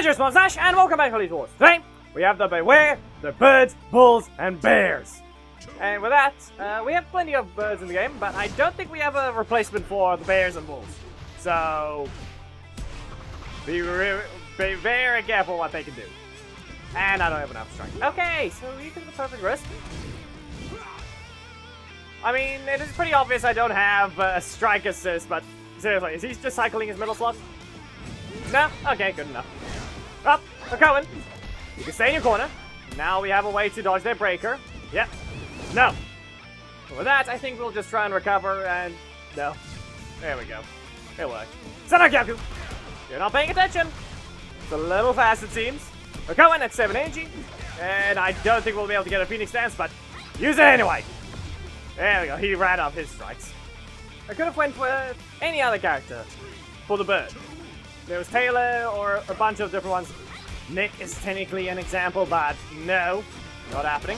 Pleasure, Small Sash, and welcome back to Elite Wars. Today, we have the Beware, the Birds, Bulls, and Bears. And with that, we have plenty of birds in the game, but I don't think we have a replacement for the Bears and Bulls. So, be very careful what they can do. And I don't have enough strength. Okay, so you took the perfect risk. I mean, it is pretty obvious I don't have a strike assist, but seriously, is he just cycling his middle slot? No? Okay, good enough. Up, we're going. You can stay in your corner. Now we have a way to dodge their breaker. Yep. No. With that, I think we'll just try and recover and... No. There we go. It worked. Sanakyaku! You're not paying attention. It's a little fast, it seems. We're going at 7 energy. And I don't think we'll be able to get a Phoenix Dance, but use it anyway. There we go. He ran up his strikes. I could have went for any other character for the bird. There was Taylor or a bunch of different ones. Nick is technically an example, but no, not happening.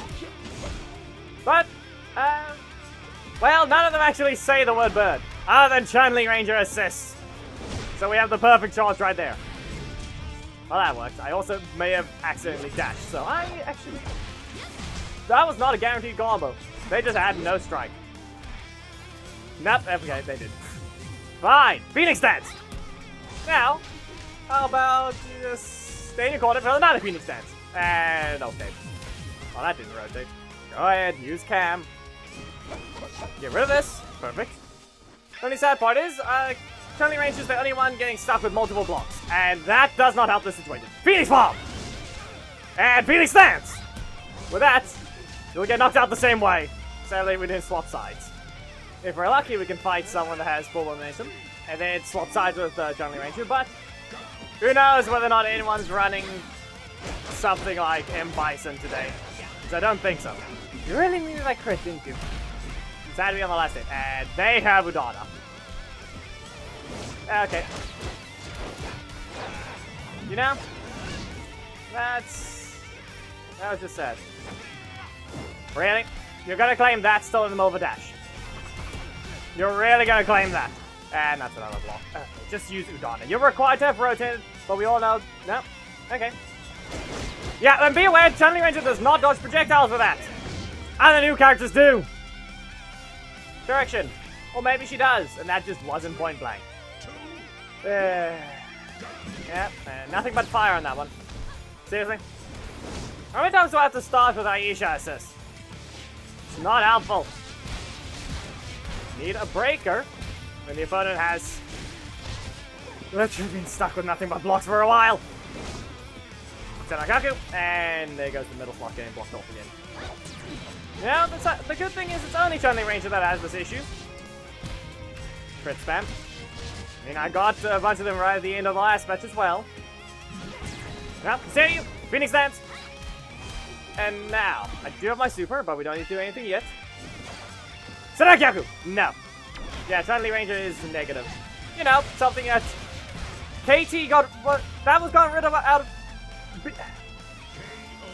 But, well, none of them actually say the word bird, other than Chun-Li Ranger assists. So we have the perfect chance right there. Well, that worked. I also may have accidentally dashed, so I actually... That was not a guaranteed combo. They just had no strike. Nope, okay, they did. Fine, Phoenix Dance! Now, how about just stay in your corner for another Phoenix Dance? And okay. Well, that didn't rotate. Go ahead, use Cam. Get rid of this. Perfect. The only sad part is, Chun-Li Ranger is the only one getting stuck with multiple blocks. And that does not help the situation. Phoenix Bomb! And Phoenix Dance! With that, you'll get knocked out the same way. Sadly, we didn't swap sides. If we're lucky, we can fight someone that has full momentum. And then swap sides with Chun-Li Ranger, but who knows whether or not anyone's running something like M. Bison today. So I don't think so. You really needed that crit, didn't you? Sad to be on the last hit. And they have Udana. Okay. You know? That was just sad. Really? You're gonna claim that still in the middle of a dash? You're really gonna claim that? And that's another block. Okay, just use Udana. You're required to have rotated, but we all know... No. Okay. Yeah, and be aware, Chun-Li Ranger does not dodge projectiles with that. And the new characters do. Direction. Or maybe she does, and that just wasn't point blank. Yeah, nothing but fire on that one. Seriously? How many times do I have to start with Aisha assist? It's not helpful. Need a breaker. When the opponent has literally been stuck with nothing but blocks for a while. Sanakaku, and there goes the middle block getting blocked off again. Now, the good thing is it's only Chun-Li Ranger that has this issue. Crit spam. I mean, I got a bunch of them right at the end of the last match as well. Well, continue. Phoenix Dance. And now, I do have my super, but we don't need to do anything yet. Sanakaku! No. Yeah, Chun-Li Ranger is negative. You know, something that KT got... that was gotten rid of out of...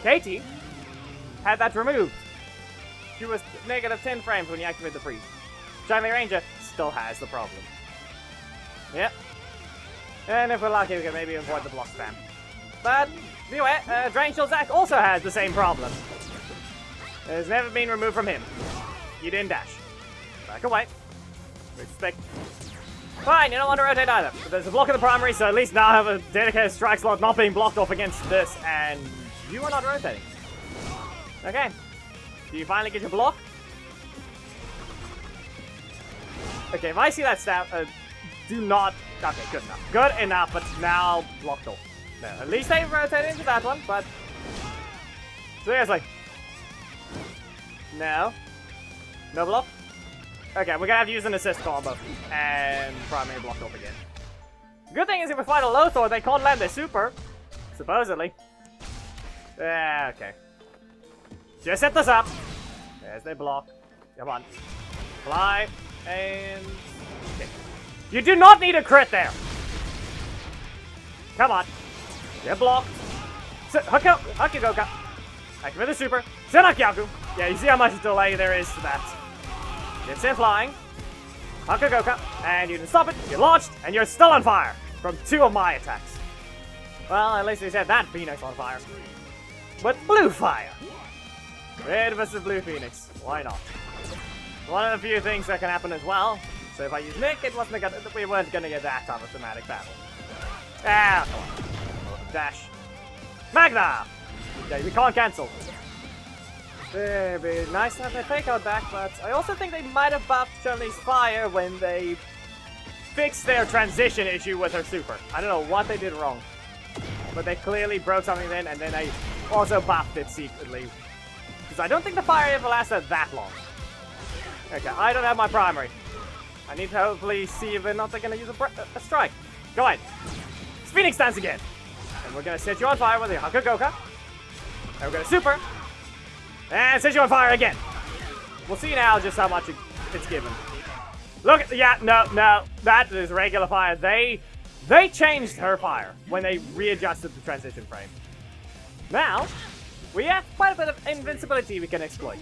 KT had that removed. She was negative 10 frames when you activate the freeze. Chun-Li Ranger still has the problem. Yep. And if we're lucky, we can maybe avoid the block spam. But, beware, Drain Shield Zack also has the same problem. It has never been removed from him. You didn't dash. Back away. Respect. Fine, you don't want to rotate either. But there's a block in the primary, so at least now I have a dedicated strike slot not being blocked off against this, and you are not rotating. Okay. Do you finally get your block? Okay, if I see that stat, do not... Okay, good enough. Good enough, but now blocked off. No, at least they rotated into that one, but... Seriously. No. No block? Okay, we're gonna have to use an assist combo. And primary blocked off again. Good thing is if we fight a Lothar, they can't land their super. Supposedly. Okay. Just set this up. There's their block. Come on. Fly. And... Okay. You do not need a crit there! Come on. Get blocked. Hakugoka. Activate the super. Senakyaku. Yeah, you see how much delay there is to that. It's in flying. Hakugoka. And you didn't stop it. You launched. And you're still on fire. From 2 of my attacks. Well, at least they set that Phoenix on fire. But blue fire! Red versus blue Phoenix. Why not? One of the few things that can happen as well. So if I use Nick, we weren't gonna get that kind of thematic battle. Ah, come on. Dash. Magna! Okay, we can't cancel. It'd be nice to have their fake out back, but I also think they might have buffed Chun-Li's fire when they fixed their transition issue with her super. I don't know what they did wrong. But they clearly broke something then, and then they also buffed it secretly. Because I don't think the fire ever lasted that long. Okay, I don't have my primary. I need to hopefully see if they're not going to use a strike. Go ahead. It's Phoenix Dance again. And we're going to set you on fire with the Hakugoka. And we're going to super. And set you on fire again. We'll see now just how much it's given. Look at, yeah, no. That is regular fire. They changed her fire when they readjusted the transition frame. Now, we have quite a bit of invincibility we can exploit.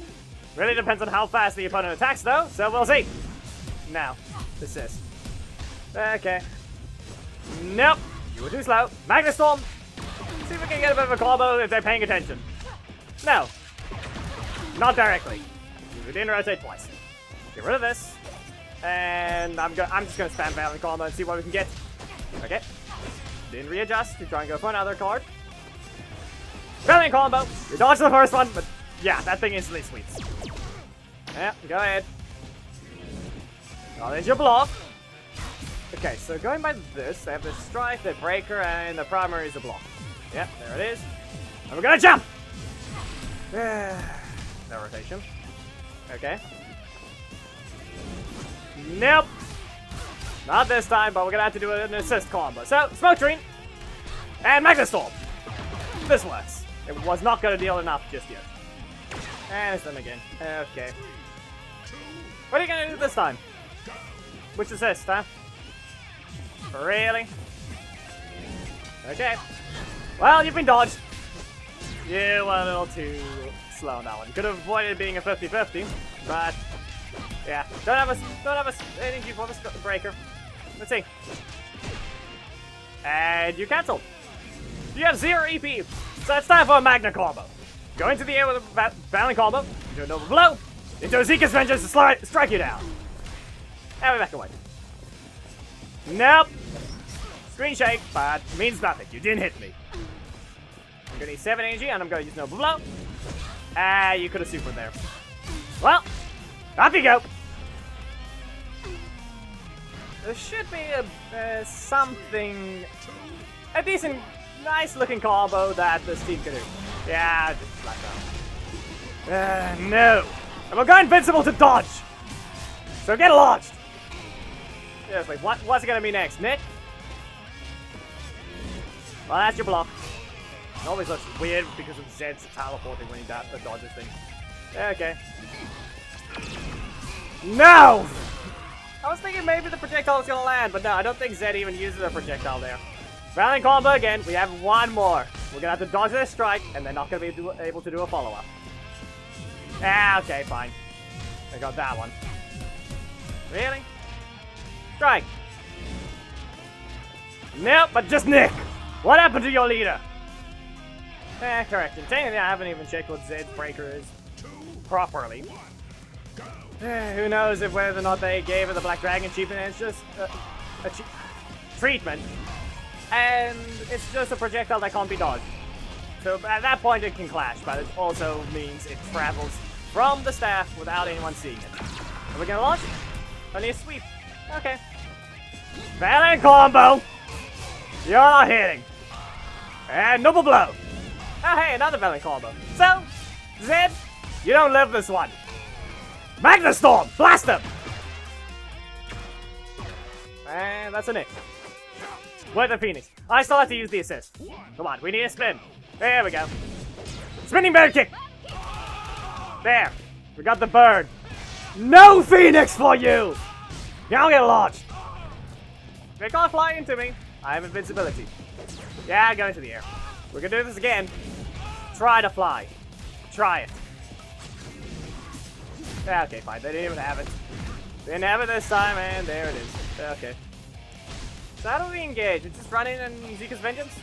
Really depends on how fast the opponent attacks though, so we'll see. Now, assist. Okay. Nope. You were too slow. Magna Storm. See if we can get a bit of a combo if they're paying attention. No. Not directly. We didn't rotate twice. Get rid of this. And I'm just gonna spam Valiant combo and see what we can get. Okay. Didn't readjust to try and go for another card. Valiant combo. We dodged the first one, but yeah, that thing instantly sweeps. Yeah, go ahead. Oh, there's your block. Okay, so going by this, they have the strike, the breaker, and the primary is a block. Yep, there it is. And we're gonna jump! No rotation. Okay. Nope. Not this time, but we're gonna have to do an assist combo. So, Smoke Screen and Magna Storm. This works. It was not gonna deal enough just yet. And it's them again. Okay. What are you gonna do this time? Which assist, huh? Really? Okay. Well, you've been dodged. You were a little too slow on that one. Could have avoided being a 50-50, but yeah. Don't have us anything for the breaker. Let's see. And you cancel. You have 0 EP, so it's time for a Magna combo. Go into the air with a Valiant combo, do a Nova Blow, into a Zika's Vengeance to strike you down. And we back away. Nope. Screen shake, but means nothing. You didn't hit me. I'm gonna need 7 energy, and I'm gonna use Nova Blow. Ah, you could have supered there. Well, off you go. There should be something, a decent, nice-looking combo that this team can do. Yeah, just flat out. No. And we're going invincible to dodge. So get launched. Seriously, what's it gonna be next, Nick? Well, that's your block. It always looks weird because of Zed's teleporting when he dodges things. Okay. No! I was thinking maybe the projectile was gonna land, but no, I don't think Zed even uses a projectile there. Valiant combo again. We have one more. We're gonna have to dodge this strike, and they're not gonna be able to do a follow-up. Ah, okay, fine. I got that one. Really? Strike. Nope, but just Nick. What happened to your leader? Correction. Technically, I haven't even checked what Zed's breaker is properly. Who knows if whether or not they gave her the Black Dragon achievement, and it's just a treatment. And it's just a projectile that can't be dodged. So at that point it can clash, but it also means it travels from the staff without anyone seeing it. Are we gonna launch it? Only a sweep. Okay. Valiant combo! You're not hitting. And Noble Blow. Oh hey, another Valiant combo. So, Zed, you don't live this one. Magna Storm! Blast him! And that's a Nick. With the Phoenix. I still have to use the assist. Come on, we need a spin. There we go. Spinning bird kick! There. We got the bird. No Phoenix for you! Now get launched. They can't fly into me. I have invincibility. Yeah, go into the air. We're gonna do this again. Try to fly. Try it. Yeah, okay, fine. They didn't even have it. They didn't have it this time, and there it is. Okay. So how do we engage? We just run in and Zika's Vengeance?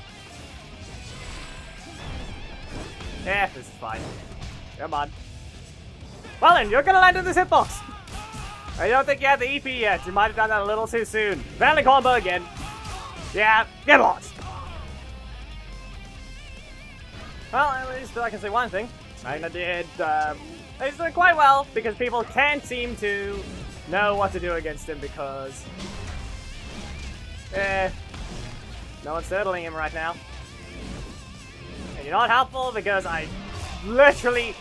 Eh, this is fine. Come on. Well then, you're gonna land in this hitbox. I don't think you have the EP yet. You might have done that a little too soon. Family combo again. Yeah, get lost. Well, at least I can say one thing. Magna did, he's doing quite well because people can't seem to know what to do against him because, no one's turtling him right now. And you're not helpful because I literally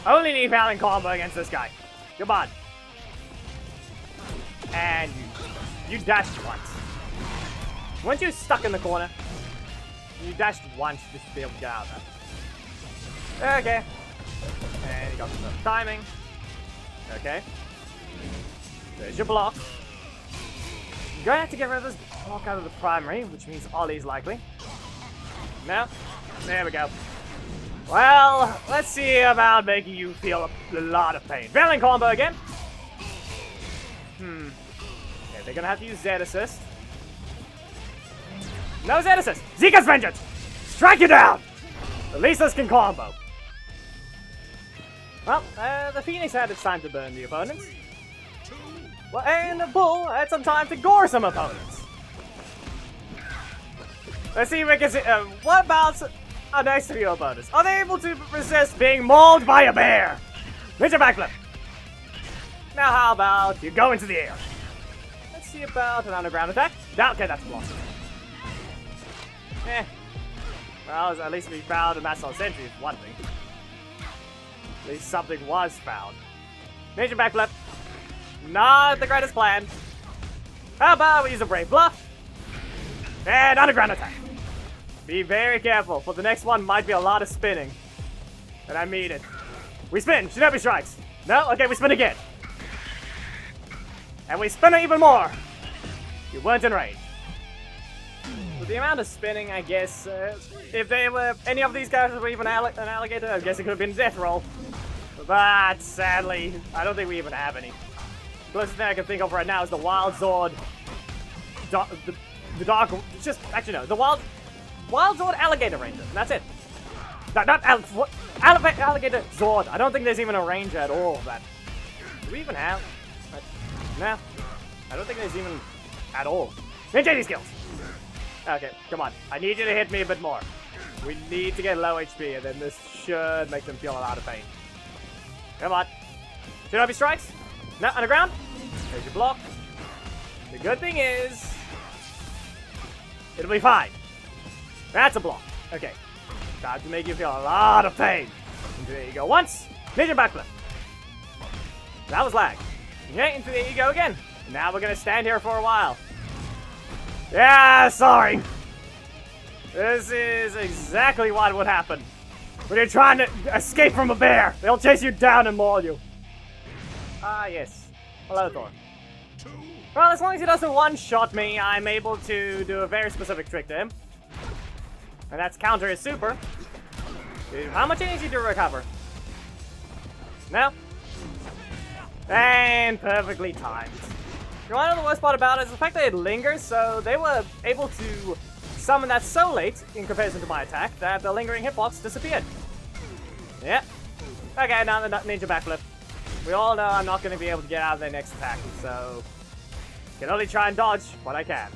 only need Valiant combo against this guy. Come on. And you dashed once. Weren't you stuck in the corner? You dashed once just to be able to get out of that. Okay. And you got some timing. Okay. There's your block. You're gonna have to get rid of this block out of the primary, which means Ollie's likely. No? There we go. Well, let's see about making you feel a lot of pain. Valiant combo again. Okay, they're gonna have to use Z assist. No Z assist! Zika's vengeance! Strike you down! At least this can combo. Well, the Phoenix had its time to burn the opponents. Well, and the Bull had some time to gore some opponents. Let's see if we can see. What about our next few opponents? Are they able to resist being mauled by a bear? Ninja backflip. Now, how about you go into the air? Let's see about an underground attack. Okay, that's blocked. Well, at least we found a Master Sentry is one thing. At least something was found. Major backflip. Not the greatest plan. How about we use a Brave Bluff? And underground attack. Be very careful, for the next one might be a lot of spinning. And I mean it. We spin. Shinobi strikes. No? Okay, we spin again. And we spin it even more. You weren't in range. With the amount of spinning, I guess, if they were, any of these guys were even an alligator, I guess it could have been a death roll. But sadly, I don't think we even have any. The closest thing I can think of right now is the Wild Zord. The Dark, just, actually no, the Wild Zord Alligator Ranger, and that's it. Alligator Zord. I don't think there's even a ranger at all of that. Do we even have? No. I don't think there's even at all. Ninja skills! Okay, come on. I need you to hit me a bit more. We need to get low HP, and then this should make them feel a lot of pain. Come on. Shinobi strikes? No, underground? There's your block. The good thing is, it'll be fine. That's a block. Okay. Time to make you feel a lot of pain. And there you go once. Ninja backflip. That was lag. Okay, and there you go again. Now we're gonna stand here for a while. Yeah, sorry. This is exactly what would happen when you're trying to escape from a bear. They'll chase you down and maul you. Ah, yes. Hello, Thor. Well, as long as he doesn't one-shot me, I'm able to do a very specific trick to him. And that's counter his super. Dude, how much energy to recover? No? And perfectly timed. You want to know the worst part about it is the fact that it lingers, so they were able to summon that so late in comparison to my attack that the lingering hitbox disappeared. Yeah. Okay, now the ninja backflip. We all know I'm not going to be able to get out of their next attack, so can only try and dodge what I can.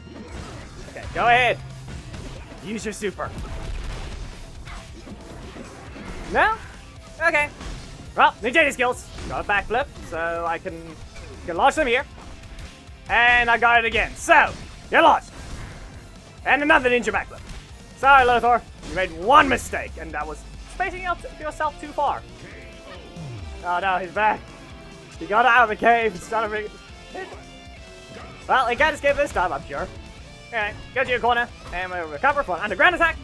Okay, go ahead. Use your super. No? Okay. Well, ninja skills. Got a backflip, so I can launch them here. And I got it again. So, you're lost. And another ninja backflip. Sorry, Lothar. You made one mistake, and that was spacing out yourself too far. Oh no, he's back. He got out of the cave. It's not a big... Well, he can't escape this time, I'm sure. Alright, go to your corner, and we'll recover for an underground attack.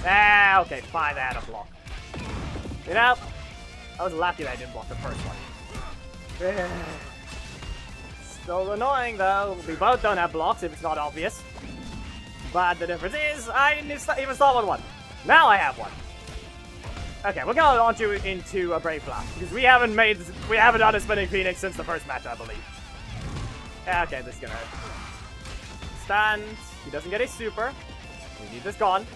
Ah, okay, fine, that had a block. You know, I was lucky that I didn't block the first one. Still annoying, though. We both don't have blocks if it's not obvious. But the difference is, I didn't even start with one. Now I have one. Okay, we're gonna launch you into a Brave Blast because we haven't done a Spinning Phoenix since the first match, I believe. Okay, this is gonna stand. He doesn't get a super. We need this gone.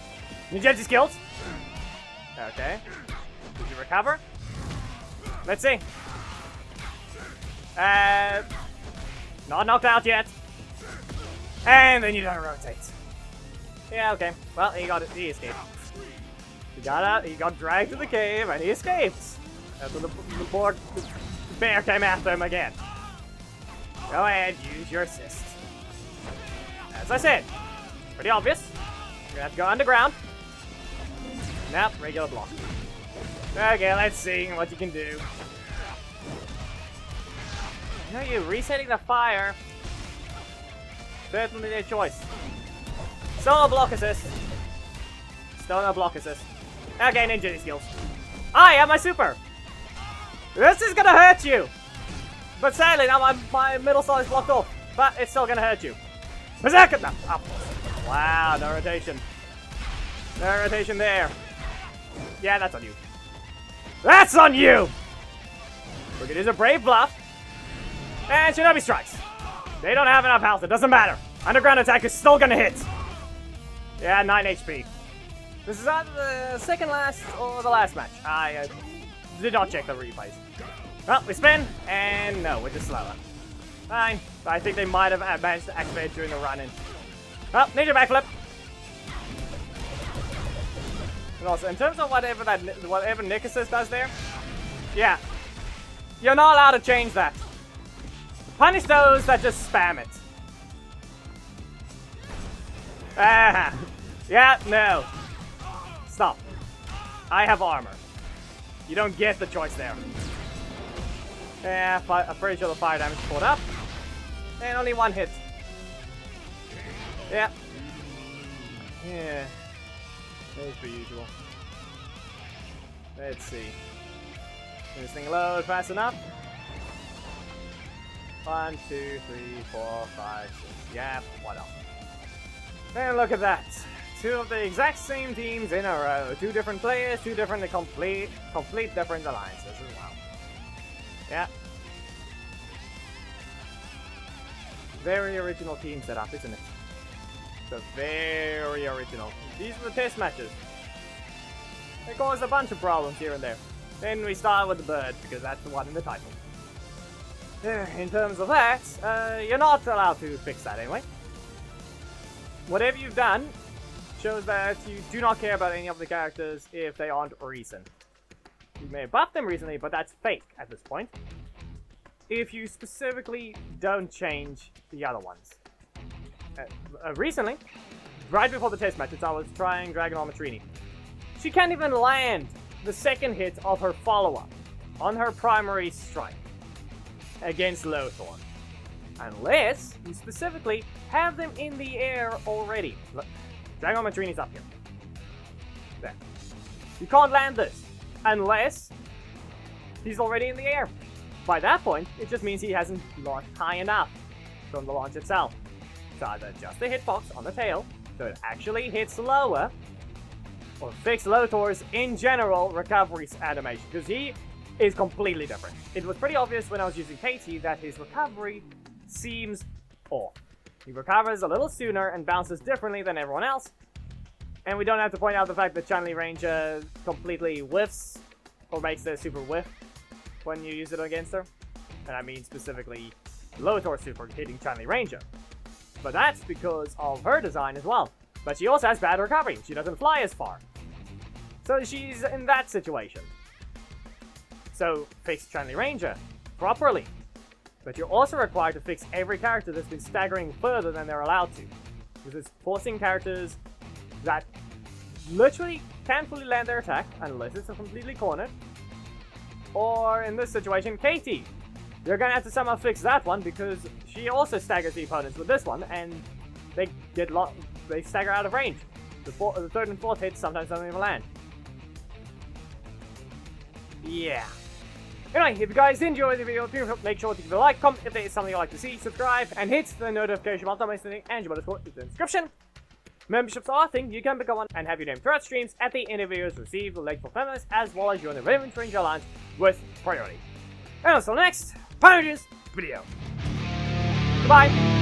Ninja skills. Okay. Did you recover? Let's see. Not knocked out yet. And then you don't rotate. Yeah, okay. Well, he escaped. He got dragged to the cave and he escaped. After the bear came after him again. Go ahead, use your assist. As I said, pretty obvious. You're gonna have to go underground. Nope, regular block. Okay, let's see what you can do. You know, you're resetting the fire. Certainly their choice. Still no block assist. Still no block assist. Okay, ninja skills. I have my super! This is gonna hurt you! But sadly, now my middle slot is blocked off. But it's still gonna hurt you. Berserker! No, up. Wow, no rotation. No rotation there. Yeah, that's on you. That's on you! Look, it is a brave bluff. And Shinobi strikes. They don't have enough health, it doesn't matter. Underground attack is still gonna hit. Yeah, 9 HP. This is either the second last or the last match. I did not check the replays. Well, we spin, and no, we're just slower. Fine. I think they might have managed to activate during the run-in. Oh, ninja backflip. And also, in terms of whatever Nick Assist does there, yeah, you're not allowed to change that. Punish those that just spam it. Yeah, no. Stop. I have armor. You don't get the choice there. Yeah, I'm pretty sure the fire damage caught up. And only one hit. Yeah. Yeah. As per usual. Let's see. Can this thing load fast enough? 1, 2, 3, 4, 5, 6. Yeah, what else? And look at that. Two of the exact same teams in a row. Two different players, two different, complete different alliances as well. Yeah. Very original team setup, isn't it? It's very original. These are the test matches. They caused a bunch of problems here and there. Then we start with the bird, because that's the one in the title. In terms of that, you're not allowed to fix that anyway. Whatever you've done shows that you do not care about any of the characters if they aren't recent. You may have buffed them recently, but that's fake at this point. If you specifically don't change the other ones. Recently, right before the test matches, I was trying Dragon Armatrini. She can't even land the second hit of her follow-up on her primary strike against Lothor. Unless you specifically have them in the air already. Look, Dragon Armatrini's up here. There. You can't land this unless he's already in the air. By that point, it just means he hasn't launched high enough from the launch itself. So either adjust the hitbox on the tail so it actually hits lower, or fix Lothor's in general recovery animation, because he is completely different. It was pretty obvious when I was using Katie that his recovery seems off. He recovers a little sooner and bounces differently than everyone else, and we don't have to point out the fact that Chun-Li Ranger completely whiffs, or makes the super whiff when you use it against her. And I mean specifically Lothor super hitting Chun-Li Ranger. But that's because of her design as well. But she also has bad recovery. She doesn't fly as far. So she's in that situation. So fix Chun-Li Ranger properly. But you're also required to fix every character that's been staggering further than they're allowed to. Because it's forcing characters that literally can't fully land their attack unless it's completely cornered. Or in this situation, Katie. You're gonna have to somehow fix that one because she also staggers the opponents with this one, and they stagger out of range. The third and fourth hits sometimes don't even land. Yeah. Anyway, if you guys enjoyed the video, make sure to give it a like, comment if there is something you'd like to see, subscribe, and hit the notification bell to and your Discord in the description. Memberships are a thing. You can become one and have your name throughout streams at the end of videos, receive the link for members, as well as join the Raven Ranger Alliance with priority. And until next, Pioneers video. Goodbye.